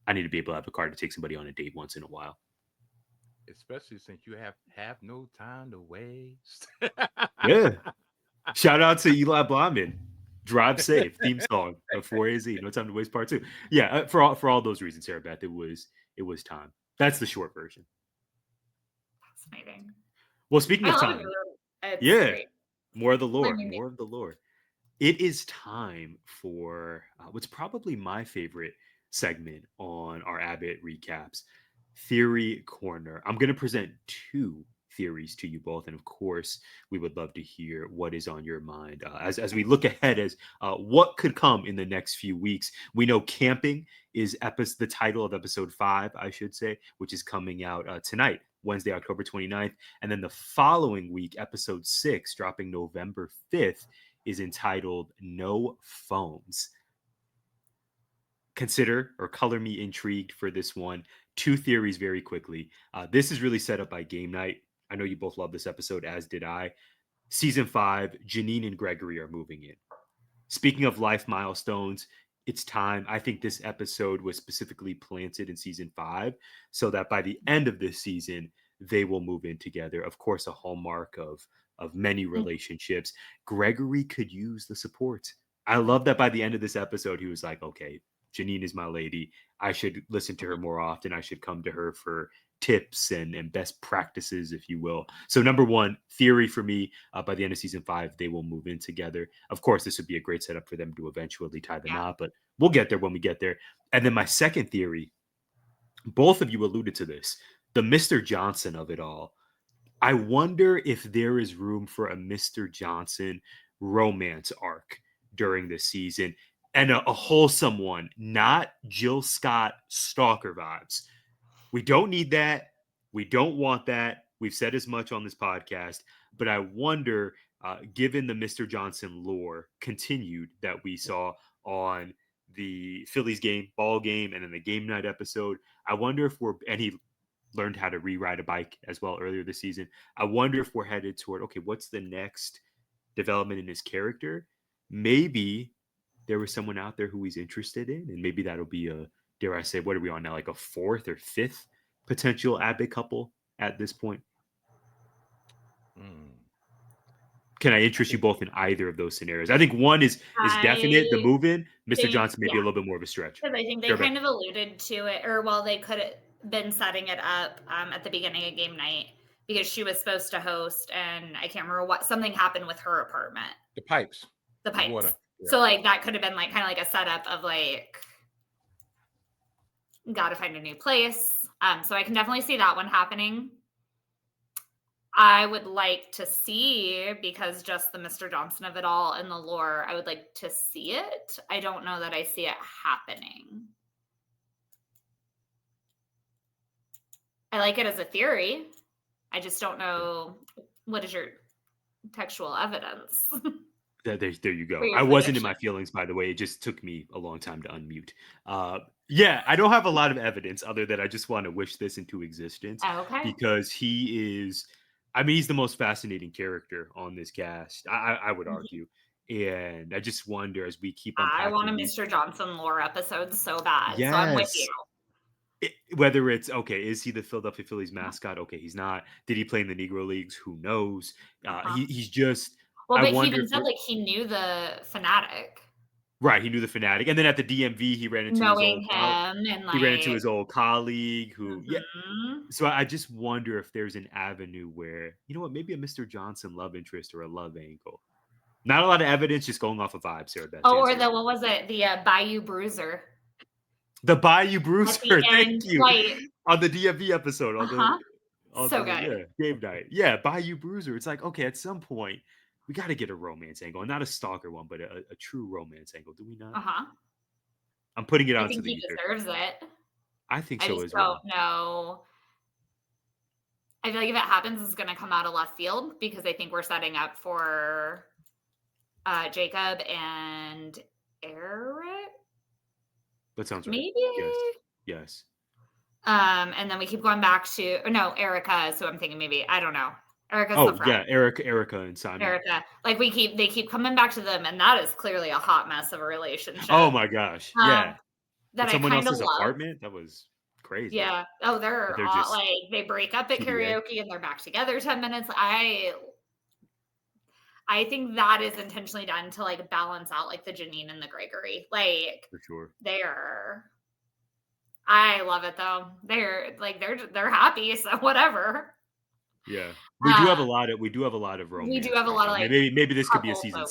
I need to be able to have a car to take somebody on a date once in a while. Especially since you have no time to waste. Yeah. Shout out to Eli Blondman. Drive Safe theme song of 4AZ. No Time to Waste Part 2. Yeah, for all those reasons, Sarah Beth, it was time. That's the short version. Fascinating. Well, speaking of time, great. more of the lore. it is time for what's probably my favorite segment on our Abbott recaps, Theory Corner. I'm going to present two theories to you both, and of course, we would love to hear what is on your mind as we look ahead as what could come in the next few weeks. We know camping is the title of episode 5, I should say, which is coming out tonight, Wednesday, October 29th, and then the following week, episode 6, dropping November 5th, is entitled No Phones. Consider or color me intrigued for this one. Two theories very quickly. This is really set up by Game Night. I know you both love this episode, as did I. Season 5, Janine and Gregory are moving in. Speaking of life milestones, it's time. I think this episode was specifically planted in season 5 so that by the end of this season, they will move in together. Of course, a hallmark of many relationships. Gregory could use the support. I love that by the end of this episode, he was like, okay, Janine is my lady. I should listen to her more often. I should come to her for tips and best practices, if you will. So number one, theory for me, by the end of season 5, they will move in together. Of course, this would be a great setup for them to eventually tie the knot, but we'll get there when we get there. And then my second theory, both of you alluded to this, the Mr. Johnson of it all. I wonder if there is room for a Mr. Johnson romance arc during this season, and a wholesome one, not Jill Scott stalker vibes. We don't need that. We don't want that. We've said as much on this podcast, but I wonder, given the Mr. Johnson lore continued that we saw on the Phillies game, Ballgame, and in the Game Night episode, I wonder if and he learned how to ride a bike as well earlier this season. I wonder if we're headed toward, okay, what's the next development in his character? Maybe there was someone out there who he's interested in, and maybe that'll be a, dare I say, what are we on now? Like a 4th or 5th potential Abbott couple at this point. Can I interest you both in either of those scenarios? I think one is definite, the move-in. Mr. Johnson may be a little bit more of a stretch. Because I think they kind of alluded to it, or they could have been setting it up at the beginning of Game Night, because she was supposed to host, and I can't remember something happened with her apartment. The pipes. The pipes. Water. Yeah. So that could have been kind of like a setup of got to find a new place. So I can definitely see that one happening. I would like to see, because just the Mr. Johnson of it all and the lore, I would like to see it. I don't know that I see it happening. I like it as a theory. I just don't know, what is your textual evidence? There you go. I wasn't in my feelings, by the way. It just took me a long time to unmute. Yeah, I don't have a lot of evidence other than I just want to wish this into existence. Okay. Because he is, he's the most fascinating character on this cast, I would argue. And I just wonder, as we keep unpacking, I want a Mr. Johnson lore episode so bad. Yes. So I'm with you. Whether it's, okay, is he the Philadelphia Phillies mascot? Okay, he's not. Did he play in the Negro Leagues? Who knows? He's just... Well, but he even said he knew the fanatic. Right, he knew the fanatic, and then at the DMV, he ran into his old colleague who, So I just wonder if there's an avenue where, you know what, maybe a Mr. Johnson love interest or a love angle. Not a lot of evidence, just going off of vibes, Sarah Beth. Oh, or what was it? The Bayou Bruiser. The Bayou Bruiser, thank you. On the DMV episode, Game Night. Yeah, Bayou Bruiser. It's okay, at some point, we got to get a romance angle, not a stalker one, but a true romance angle. Do we not? I'm putting it out to the ether. He deserves it. I think so as well. I don't know. I feel like if it happens, it's going to come out of left field, because I think we're setting up for Jacob and Eric. That sounds right. Maybe. Yes. And then we keep going back to Erica. So I'm thinking maybe, I don't know. Erica's the friend. Yeah, Erica and Simon. Erica. They keep coming back to them, and that is clearly a hot mess of a relationship. Oh my gosh. Yeah. That someone else's apartment? That was crazy. Yeah. Oh, they're just, they break up at karaoke and they're back together 10 minutes. I think that is intentionally done to balance out the Janine and the Gregory. For sure. I love it though. They're happy, so whatever. Yeah. We do have a lot of romance. We do have a lot of maybe this could be a season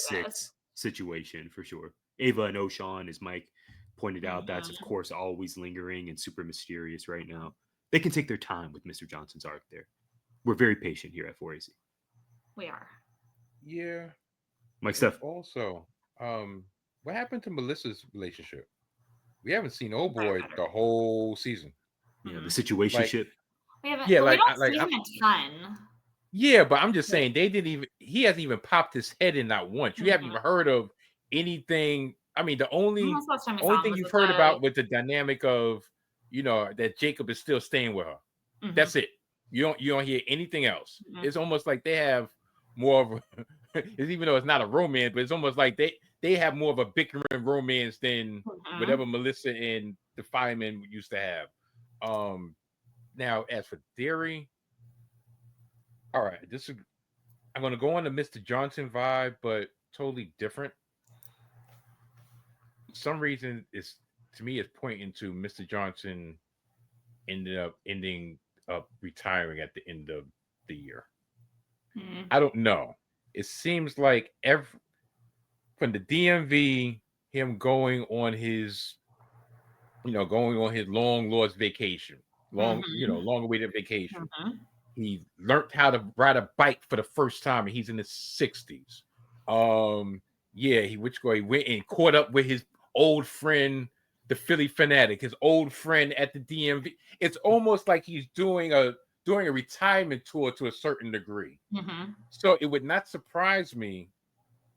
situation for sure. Ava and Oshawn, as Mike pointed out, that's of course always lingering and super mysterious right now. They can take their time with Mr. Johnson's arc there. We're very patient here at 4AC. We are. Yeah. Mike Steph. Also, what happened to Melissa's relationship? We haven't seen old boy the whole season. Yeah, the situationship. We haven't. Yeah, we like- don't like- see him a ton. Yeah, but I'm just saying he hasn't even popped his head in not once. You haven't even heard of anything. I mean, the only When was the last time we saw him? thing Was you've it heard about with the dynamic of, that Jacob is still staying with her. Mhm. That's it. You don't hear anything else. Mhm. It's almost like they have more of even though it's not a romance, but it's almost like they have more of a bickering romance than whatever Melissa and the firemen used to have. Now as for Derry, all right, I'm gonna go on the Mr. Johnson vibe, but totally different. For some reason, it's pointing to Mr. Johnson ending up retiring at the end of the year. I don't know. It seems like from the DMV, him going on his long lost vacation, long awaited vacation. He learned how to ride a bike for the first time, and he's in his 60s. He went and caught up with his old friend, the Philly Fanatic, his old friend at the DMV. It's almost like he's doing a retirement tour to a certain degree. So it would not surprise me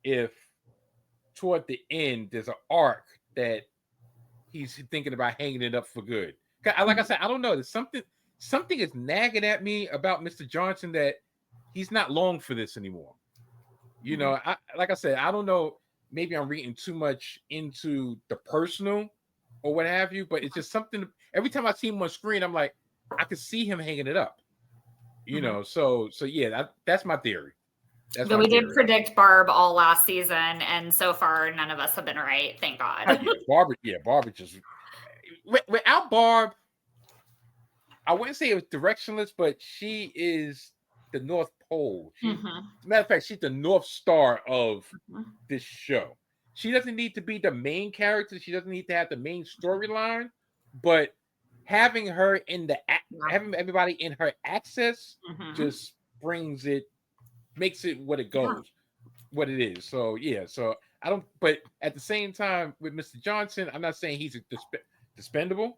if toward the end there's an arc that he's thinking about hanging it up for good. Like I said, I don't know. There's something is nagging at me about Mr. Johnson that he's not long for this anymore. Like I said, I don't know. Maybe I'm reading too much into the personal or what have you, but it's just something. Every time I see him on screen, I'm like, I can see him hanging it up. So yeah, that's my theory. But we did predict Barb all last season, and so far none of us have been right. Thank God. Barb just without Barb, I wouldn't say it was directionless, but she is the North Pole. As a matter of fact, she's the North Star of this show. She doesn't need to be the main character. She doesn't need to have the main storyline, but having her having everybody in her access just makes it what it goes, what it is. So yeah, so I don't. But at the same time, with Mr. Johnson, I'm not saying he's expendable.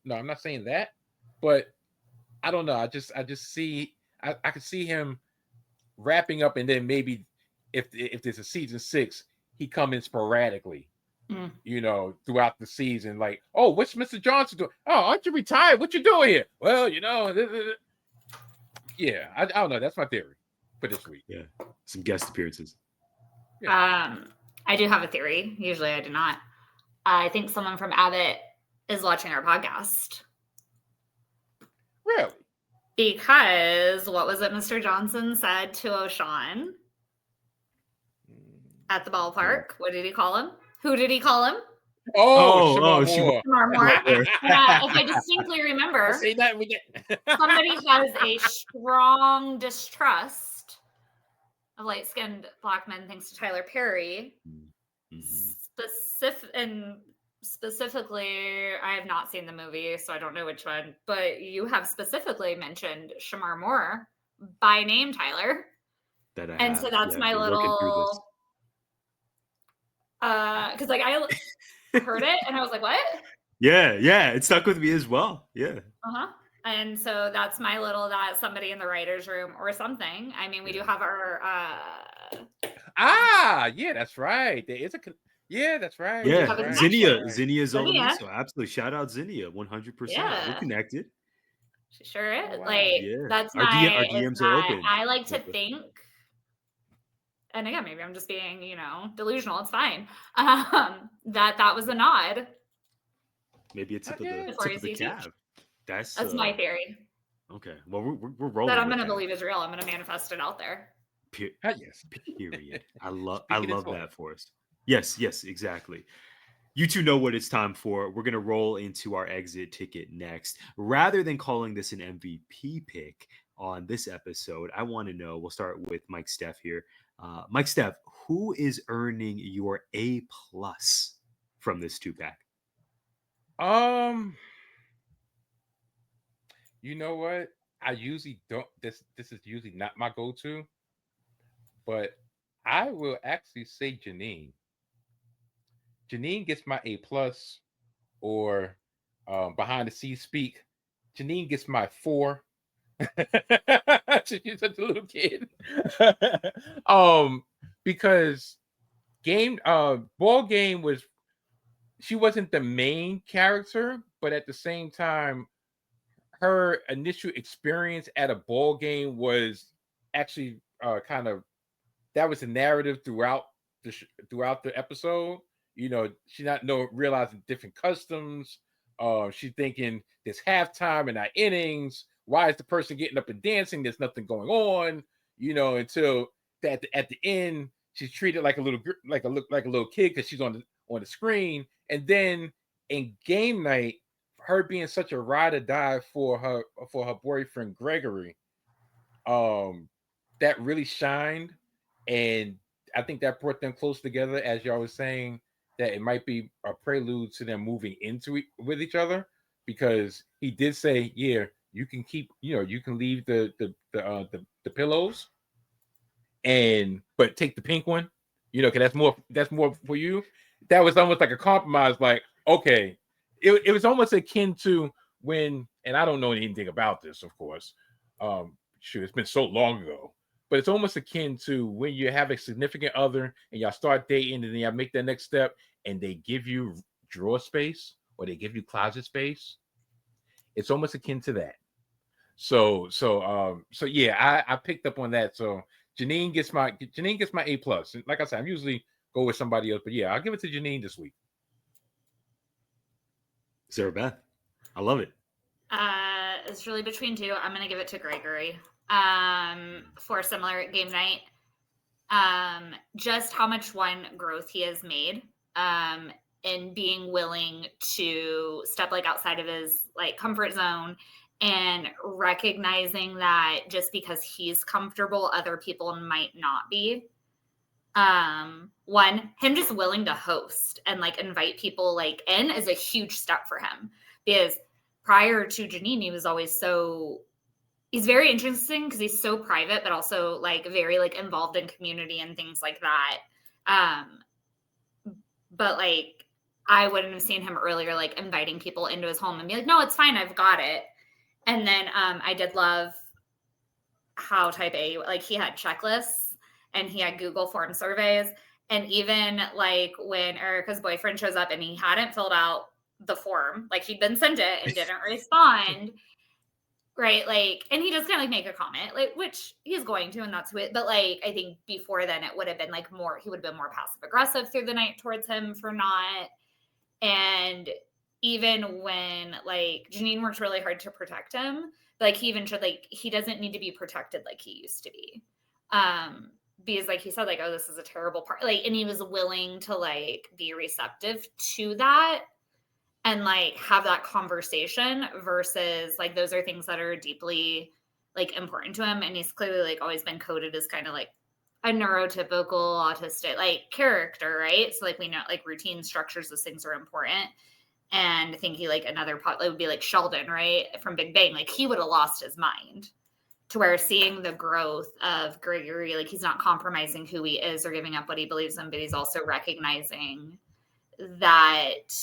No, I'm not saying that. But I don't know. I just see. I could see him wrapping up, and then maybe if there's a season 6, he come in sporadically. Throughout the season, like, oh, what's Mr. Johnson doing? Oh, aren't you retired? What you doing here? Well, yeah, I don't know. That's my theory for this week. Yeah, some guest appearances. I do have a theory. Usually I do not. I think someone from Abbott is watching our podcast. Really? Because what was it Mr. Johnson said to O'Shawn at the ballpark? What did he call him? Who did he call him? Shamar Moore. If I distinctly remember, say that we get somebody has a strong distrust of light-skinned black men, thanks to Tyler Perry. Specifically, I have not seen the movie, so I don't know which one. But you have specifically mentioned Shamar Moore by name, Tyler. So that's my little. Because I heard it and I was like, what? Yeah, it stuck with me as well. Yeah. And so that's my little that somebody in the writer's room or something. I mean, we do have our yeah, that's right. There is that's right. Yeah, that's right. Zinnia's all me, so absolutely shout out Zinnia 100%. Yeah. We're connected. She sure is. Oh, wow. That's our DMs are open. I like to think, and again, maybe I'm just being, delusional. It's fine. That was a nod. Maybe a tip of the calf. That's my theory. Okay. Well, we're rolling. That I'm going to believe is real. I'm going to manifest it out there. Yes. Period. I love that for us. Yes, exactly. You two know what it's time for. We're going to roll into our exit ticket next. Rather than calling this an MVP pick on this episode, I want to know, we'll start with Mike Steph here. Mike Steph, who is earning your A+ from this 2-pack? You know what? I usually don't. This is usually not my go-to, but I will actually say Janine. Janine gets my A+, or behind the scenes speak. Janine gets my 4. She's such a little kid. Because ball game was, she wasn't the main character, but at the same time, her initial experience at a ball game was actually kind of, that was the narrative throughout throughout the episode. You know, she not realizing different customs. She's thinking there's halftime and not innings. Why is the person getting up and dancing? There's nothing going on. You know, until at the end, she's treated like a little kid because she's on the screen. And then in game night, her being such a ride or die for her boyfriend Gregory, that really shined, and I think that brought them close together. As y'all was saying, that it might be a prelude to them moving into with each other, because he did say, "Yeah, you can keep, you can leave the pillows, but take the pink one, because that's more for you." That was almost like a compromise. Like, okay, it was almost akin to when, and I don't know anything about this, of course. Shoot, it's been so long ago, but it's almost akin to when you have a significant other and y'all start dating, and then y'all make that next step, and they give you drawer space or they give you closet space. It's almost akin to that. So yeah, I picked up on that. So Janine gets my A+. And like I said, I'm usually go with somebody else, but yeah, I'll give it to Janine this week. Sarah Beth, I love it. It's really between two. I'm gonna give it to Gregory. For similar game night. Just how much growth he has made. And being willing to step outside of his comfort zone, and recognizing that just because he's comfortable, other people might not be. Him just willing to host and invite people in is a huge step for him, because prior to Janine, he was always he's very interesting because he's so private, but also very involved in community and things like that. But I wouldn't have seen him earlier, inviting people into his home and be like, no, it's fine, I've got it. And then I did love how type A, he had checklists and he had Google form surveys. And even when Erica's boyfriend shows up and he hadn't filled out the form, he'd been sent it and didn't respond. Right. And he just kind of make a comment, which he's going to, and that's it. But I think before then it would have been he would have been more passive aggressive through the night towards him for not. And even when Janine worked really hard to protect him, but he even showed he doesn't need to be protected like he used to be. Because he said oh, this is a terrible part. And he was willing to be receptive to that and have that conversation versus those are things that are deeply important to him. And he's clearly always been coded as kind of a neurotypical autistic character, right? So we know routine structures, those things are important. And I think he another part would be Sheldon, right, from Big Bang. He would have lost his mind, to where seeing the growth of Gregory, he's not compromising who he is or giving up what he believes in, but he's also recognizing that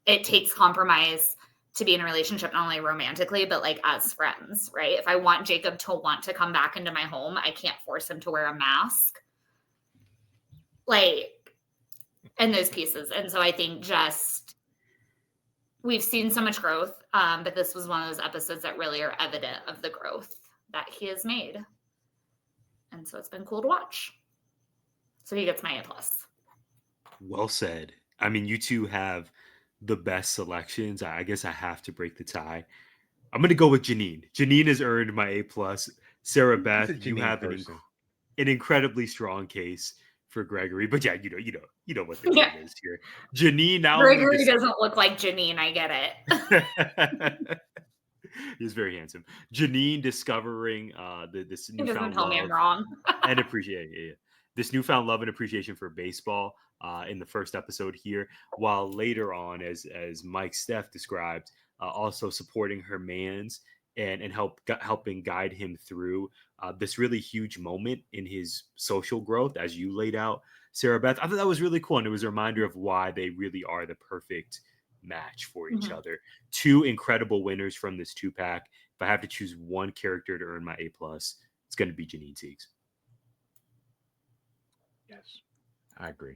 it takes compromise to be in a relationship, not only romantically, but as friends, right? If I want Jacob to want to come back into my home, I can't force him to wear a mask. And those pieces. And so I think we've seen so much growth, but this was one of those episodes that really are evident of the growth that he has made. And so it's been cool to watch. So he gets my A+. Well said. I mean, you two have the best selections. I guess I have to break the tie. I'm going to go with Janine. Janine has earned my A+. Sarah Beth, you have an incredibly strong case for Gregory, but yeah, you know what the deal is here. Janine now. Gregory doesn't look like Janine. I get it. He's very handsome. Janine discovering this newfound love. Tell me I'm wrong. And appreciate it. Yeah. this newfound love and appreciation for baseball in the first episode here, while later on, as Mike Steph described, also supporting her mans and helping guide him through this really huge moment in his social growth, as you laid out, Sarah Beth. I thought that was really cool, and it was a reminder of why they really are the perfect match for each other. Two incredible winners from this 2-pack. If I have to choose one character to earn my A+, it's going to be Janine Teagues. Yes, I agree.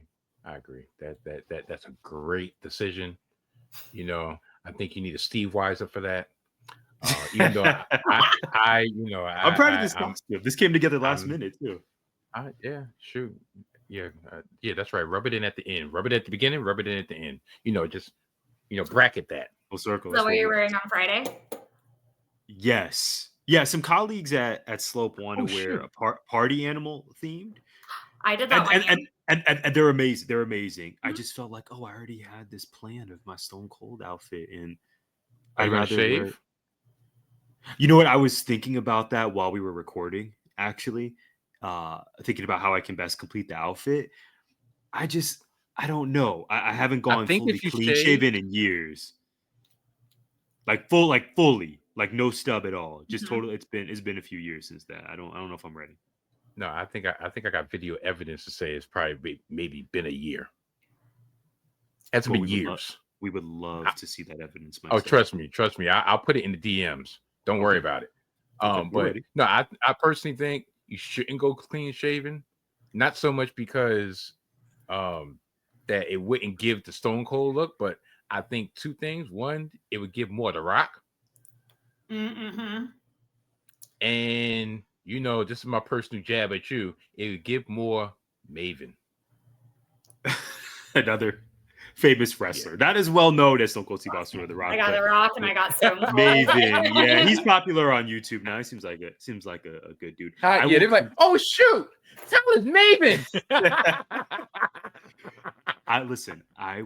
That's a great decision. You know, I think you need a Steve Weiser for that. Even though I'm proud of this costume. This came together last minute too. Yeah, shoot. Yeah, that's right. Rub it in at the end. Rub it at the beginning. Rub it in at the end. Just bracket that. Full circle. So what you're wearing on Friday? Yes. Yeah, some colleagues at Slope want to wear a party animal themed. I did that one. And they're amazing. They're amazing. I just felt like, I already had this plan of my Stone Cold outfit, and I'd rather shave. You know what? I was thinking about that while we were recording, actually. Thinking about how I can best complete the outfit. I don't know. I haven't gone fully clean shaven in years. Fully, no stub at all. Just totally. It's been a few years since that. I don't know if I'm ready. No, I think I got video evidence to say it's probably maybe been a year. That's been years. We would love to see that evidence. Trust me. I'll put it in the DMs. Don't worry about it. But no, I personally think you shouldn't go clean shaven. Not so much because that it wouldn't give the Stone Cold look, but I think two things. One, it would give more The Rock. Mm-hmm. And this is my personal jab at you. It would give more Maven. Another famous wrestler. That is well known as Stone Cold Steve Austin or The Rock. I got The Rock and I got Stone Cold. Maven. Yeah, he's popular on YouTube now. He seems like a good dude. They're like, oh shoot, that was Maven. I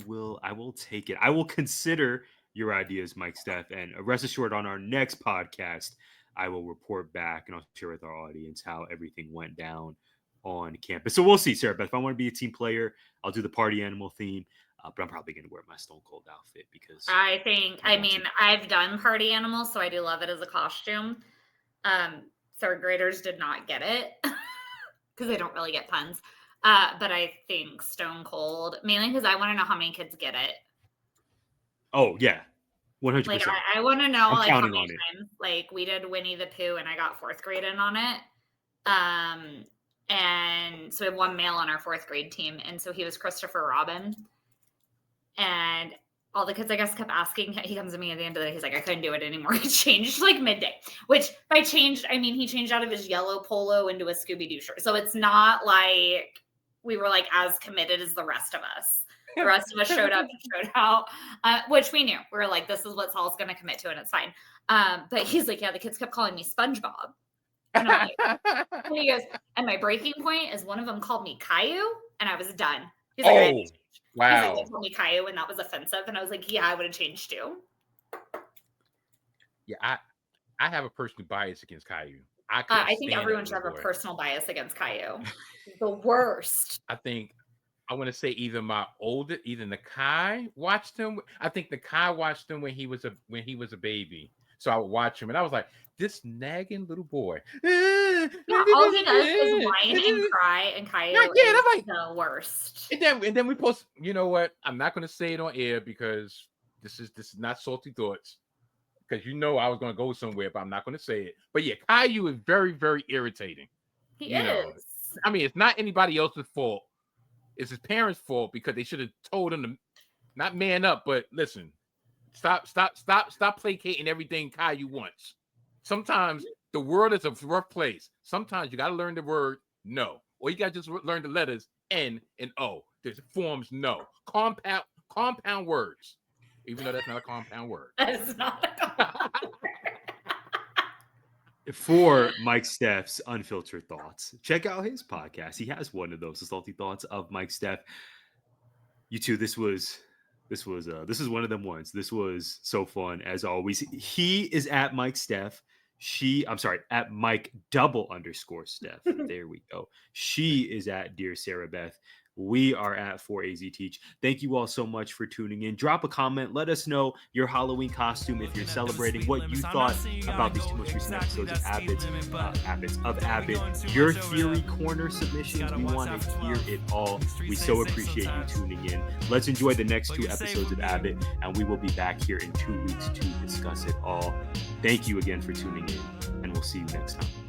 will take it. I will consider your ideas, Mike Steph, and rest assured on our next podcast, I will report back and I'll share with our audience how everything went down on campus. So we'll see, Sarah Beth. If I want to be a team player, I'll do the party animal theme. But I'm probably going to wear my Stone Cold outfit because I've done party animals, so I do love it as a costume. Third graders did not get it because they don't really get puns. But I think Stone Cold, mainly because I want to know how many kids get it. Oh, yeah. 100%. Like, I want to know how many times. Like, we did Winnie the Pooh, and I got 4th grade in on it. And so we have one male on our 4th grade team, and so he was Christopher Robin. And all the kids, I guess, kept asking. He comes to me at the end of the day. He's like, I couldn't do it anymore. He changed midday, which by changed, I mean, he changed out of his yellow polo into a Scooby-Doo shirt. So it's not like we were as committed as the rest of us. The rest of us showed up and showed out, which we knew. We were like, this is what Saul's going to commit to, and it's fine. But he's like, yeah, the kids kept calling me SpongeBob. And I'm like, and he goes, and my breaking point is one of them called me Caillou, and I was done. He's like, wow. He's like, they called me Caillou, and that was offensive. And I was like, yeah, I would have changed too. Yeah, I have a personal bias against Caillou. I think everyone should have a personal bias against Caillou. The worst. I want to say either Nakai watched him. I think Nakai watched him when he was a baby. So I would watch him, and I was like, this nagging little boy. Yeah, all he does is whine and cry, and Caillou is the worst. And then we post. You know what? I'm not going to say it on air because this is not salty thoughts. Because I was going to go somewhere, but I'm not going to say it. But yeah, Caillou is very, very irritating. He is. I mean, it's not anybody else's fault. It's his parents' fault because they should have told him to not man up, but listen, stop placating everything Caillou wants. Sometimes the world is a rough place. Sometimes you got to learn the word no, or you got to just learn the letters N and O. There's forms no. Compound words, even though that's not a compound word. That's not a compound word. For Mike Steph's unfiltered thoughts, check out his podcast. He has one of those, the salty thoughts of Mike Steph. You two, this was one of them ones. This was so fun as always. He is at Mike Steph. I'm sorry, at Mike _Steph. There we go. She is at Dear Sarah Beth. We are at 4AZ Teach. Thank you all so much for tuning in. Drop a comment. Let us know your Halloween costume if you're celebrating, what you thought about these two most recent episodes of Abbott. Your theory corner submissions. We want to hear it all. We so appreciate you tuning in. Let's enjoy the next 2 episodes of Abbott, and we will be back here in 2 weeks to discuss it all. Thank you again for tuning in, and we'll see you next time.